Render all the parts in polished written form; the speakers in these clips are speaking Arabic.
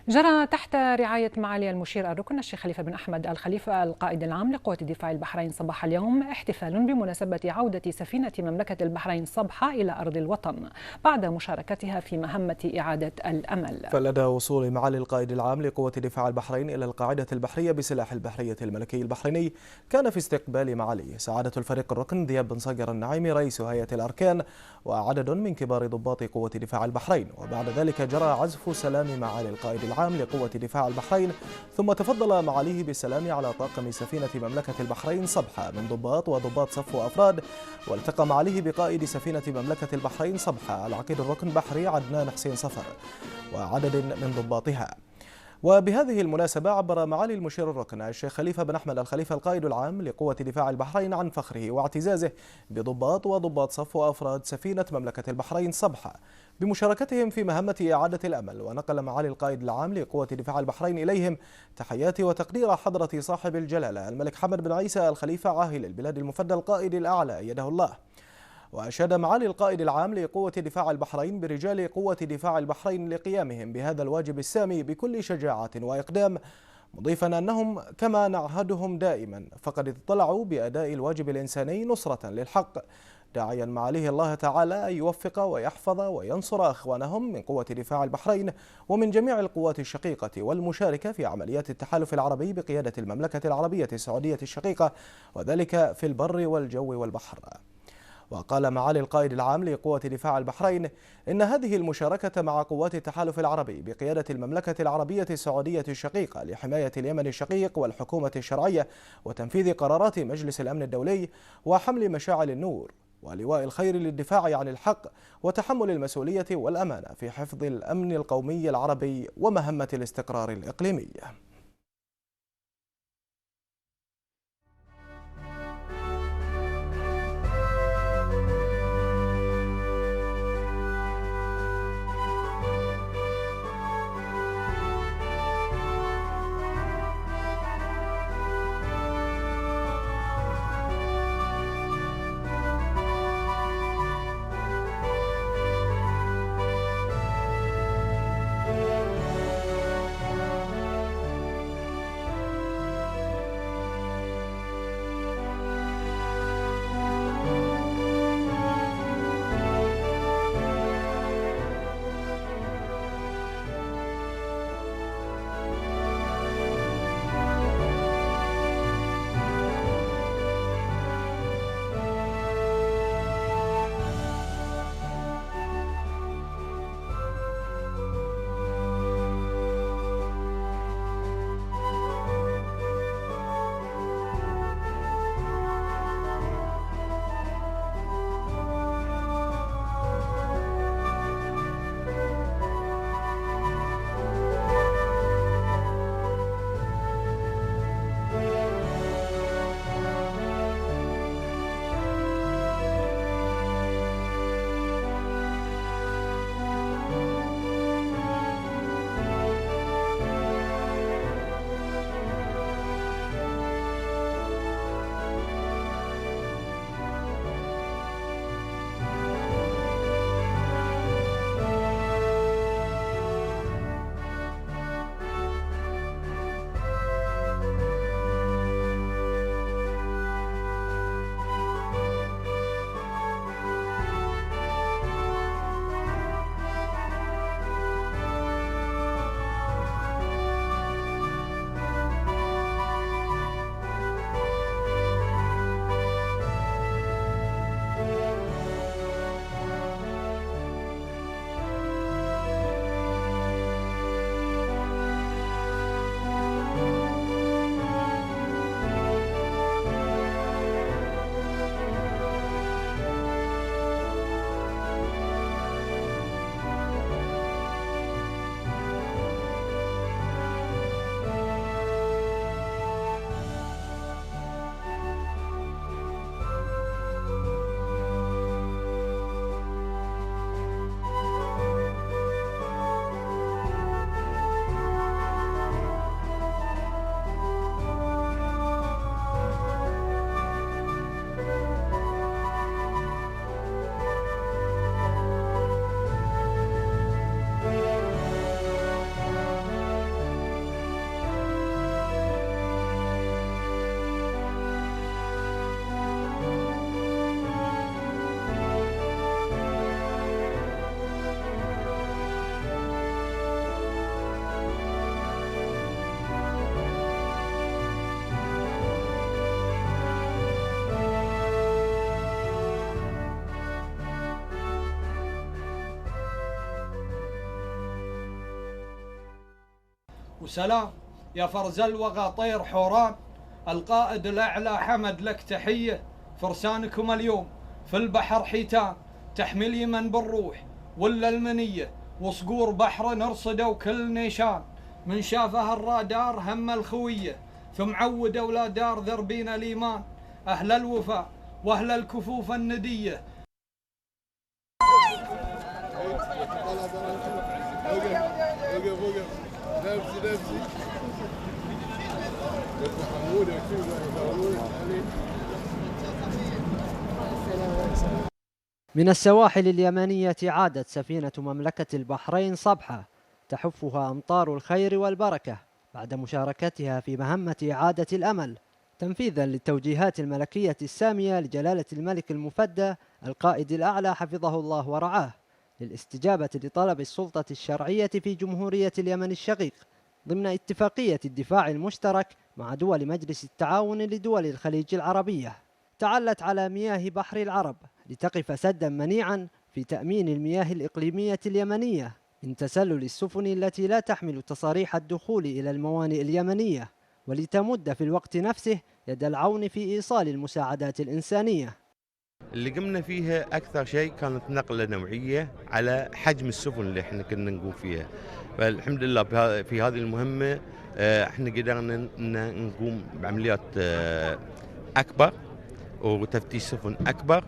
جرى تحت رعاية معالي المشير الركن الشيخ خليفة بن أحمد الخليفة القائد العام لقوات دفاع البحرين صباح اليوم احتفال بمناسبة عودة سفينة مملكة البحرين صبحة إلى أرض الوطن بعد مشاركتها في مهمة إعادة الأمل. فلدى وصول معالي القائد العام لقوة دفاع البحرين إلى القاعدة البحرية بسلاح البحرية الملكي البحريني، كان في استقبال معاليه سعادة الفريق الركن ذياب بن صقر النعيمي رئيس هيئة الأركان وعدد من كبار ضباط قوة دفاع البحرين. وبعد ذلك جرى عزف سلام معالي القائد العام لقوة دفاع البحرين، ثم تفضل معاليه بالسلام على طاقم سفينة مملكة البحرين صبحة من ضباط وضباط صف وأفراد. والتقى معاليه بقائد سفينة مملكة البحرين صبحة العقيد الركن بحري عدنان حسين صفر وعدد من ضباطها. وبهذه المناسبة عبر معالي المشير الركن الشيخ خليفة بن أحمد الخليفة القائد العام لقوة دفاع البحرين عن فخره واعتزازه بضباط وضباط صف وأفراد سفينة مملكة البحرين صبحة بمشاركتهم في مهمة إعادة الأمل. ونقل معالي القائد العام لقوة دفاع البحرين إليهم تحيات وتقدير حضرة صاحب الجلالة الملك حمد بن عيسى الخليفة عاهل البلاد المفدى القائد الأعلى أيده الله. وأشاد معالي القائد العام لقوة دفاع البحرين برجال قوة دفاع البحرين لقيامهم بهذا الواجب السامي بكل شجاعة وإقدام، مضيفا أنهم كما نعهدهم دائما فقد اطلعوا بأداء الواجب الإنساني نصرة للحق، داعيا معاليه الله تعالى أن يوفق ويحفظ وينصر أخوانهم من قوة دفاع البحرين ومن جميع القوات الشقيقة والمشاركة في عمليات التحالف العربي بقيادة المملكة العربية السعودية الشقيقة، وذلك في البر والجو والبحر. وقال معالي القائد العام لقوة دفاع البحرين إن هذه المشاركة مع قوات التحالف العربي بقيادة المملكة العربية السعودية الشقيقة لحماية اليمن الشقيق والحكومة الشرعية وتنفيذ قرارات مجلس الأمن الدولي وحمل مشاعل النور ولواء الخير للدفاع عن الحق وتحمل المسؤولية والأمانة في حفظ الأمن القومي العربي ومهمة الاستقرار الإقليمي. وسلام يا فرز الوغى طير حوران. القائد الأعلى حمد لك تحية، فرسانكم اليوم في البحر حيتان، تحمي اليمن بالروح ولا المنية، وصقور بحر نرصدوا كل نيشان. من شافها الرادار هم الخوية، ثم عود ولا دار ذربين الإيمان. أهل الوفاء وأهل الكفوف الندية. من السواحل اليمنية عادت سفينة مملكة البحرين صبحة تحفها أمطار الخير والبركة بعد مشاركتها في مهمة إعادة الأمل، تنفيذا للتوجيهات الملكية السامية لجلالة الملك المفدى القائد الأعلى حفظه الله ورعاه، للاستجابة لطلب السلطة الشرعية في جمهورية اليمن الشقيق ضمن اتفاقية الدفاع المشترك مع دول مجلس التعاون لدول الخليج العربية. تعلت على مياه بحر العرب لتقف سدا منيعا في تأمين المياه الإقليمية اليمنية من تسلل السفن التي لا تحمل تصاريح الدخول إلى الموانئ اليمنية، ولتمد في الوقت نفسه يد العون في إيصال المساعدات الإنسانية. اللي قمنا فيها أكثر شيء كانت نقلة نوعية على حجم السفن اللي احنا كنا نقوم فيها، فالحمد لله في هذه المهمة احنا قدرنا نقوم بعمليات أكبر وتفتيش سفن أكبر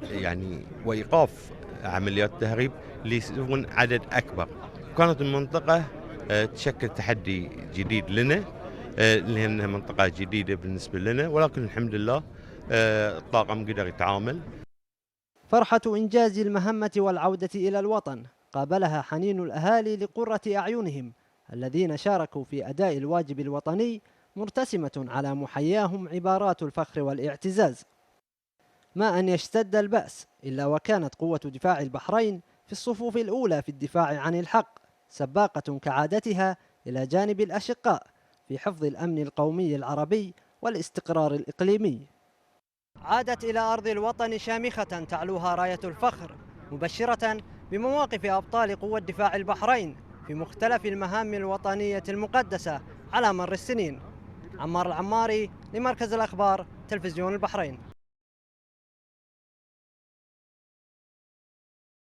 يعني وإيقاف عمليات تهريب لسفن عدد أكبر. كانت المنطقة تشكل تحدي جديد لنا لأنها منطقة جديدة بالنسبة لنا، ولكن الحمد لله الطاقم قدر يتعامل. فرحة إنجاز المهمة والعودة إلى الوطن قابلها حنين الأهالي لقرة أعينهم الذين شاركوا في أداء الواجب الوطني، مرتسمة على محياهم عبارات الفخر والاعتزاز. ما أن يشتد البأس إلا وكانت قوة دفاع البحرين في الصفوف الأولى في الدفاع عن الحق، سباقة كعادتها إلى جانب الأشقاء في حفظ الأمن القومي العربي والاستقرار الإقليمي. عادت إلى أرض الوطن شامخة تعلوها راية الفخر، مبشرة بمواقف أبطال قوة دفاع البحرين في مختلف المهام الوطنية المقدسة على مر السنين. عمار العماري لمركز الأخبار تلفزيون البحرين.